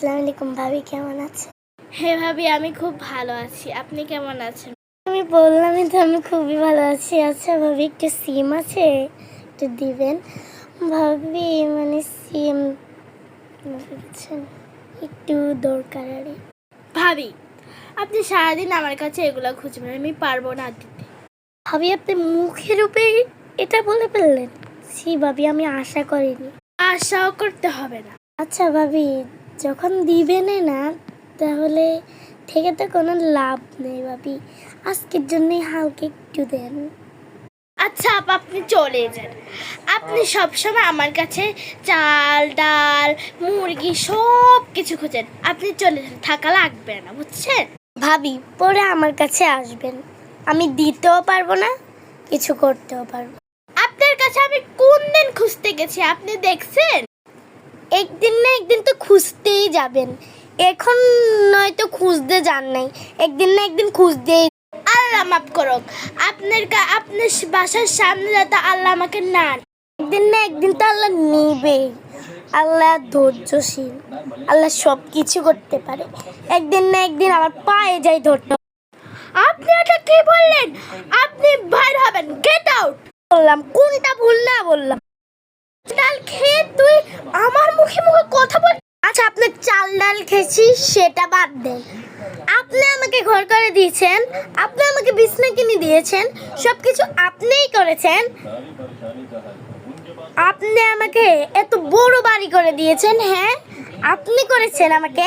আসসালামু আলাইকুম ভাবি, কেমন আছেন? হ্যাঁ ভাবি, আমি খুব ভালো আছি। আপনি কেমন আছেন? আমি বললামই তো আমি খুবই ভালো আছি। আচ্ছা ভাবি, একটু সিম আছে, একটু দিবেন? ভাবি মানে সিম বুঝছেন, একটু দরকার আর কি। ভাবি, আপনি সারাদিন আমার কাছে এগুলো খুঁজবেন, আমি পারবো না দিতে। ভাবি আপনি মুখের উপরে এটা বলে ফেললেন? ছি ভাবি, আমি আশা করিনি। আশাও করতে হবে না। আচ্ছা ভাবি, যখন দিবেনই না তাহলে থেকে তো কোনো লাভ নেই ভাবি। আজকের জন্যই হালকা একটু দেন। আচ্ছা আপা, আপনি চলে যান। আপনি সবসময় আমার কাছে চাল ডাল মুরগি সব কিছু খোঁজেন। আপনি চলে যান, থাকা লাগবে না, বুঝছেন? ভাবি পরে আমার কাছে আসবেন, আমি দিতেও পারবো না, কিছু করতেও পারবো। আপনার কাছে আমি কোন দিন খুঁজতে গেছি আপনি দেখছেন? একদিন না একদিন তো খুঁজতেই যাবেন। এখন নয়তো খুঁজতে যান নাই, একদিন না একদিন খুঁজতেই। আল্লাহ মাফ করুক, আপনার বাসার সামনে যাতে আল্লাহ আমাকে না। একদিন না একদিন তো আল্লাহ নিবেই। আল্লাহ ধৈর্যশীল, আল্লাহ সব কিছু করতে পারে। একদিন না একদিন আমার পায়ে যাই ধরতে। আপনি এটা কি বললেন? আপনি বাইর হবেন, গেট আউট। বললাম কোনটা ভুল না বললাম? ডাল খেয়ে তুই আমার মুখে মুখে কথা বল। আচ্ছা আপনি চাল ডাল খেয়েছি সেটা বাদ দেন, আপনি আমাকে ঘর করে দিয়েছেন, আপনি আমাকে বিছনা কিনে দিয়েছেন, সব কিছু আপনিই করেছেন। আপনি আমাকে এত বড় বাড়ি করে দিয়েছেন, হ্যাঁ আপনি করেছেন আমাকে।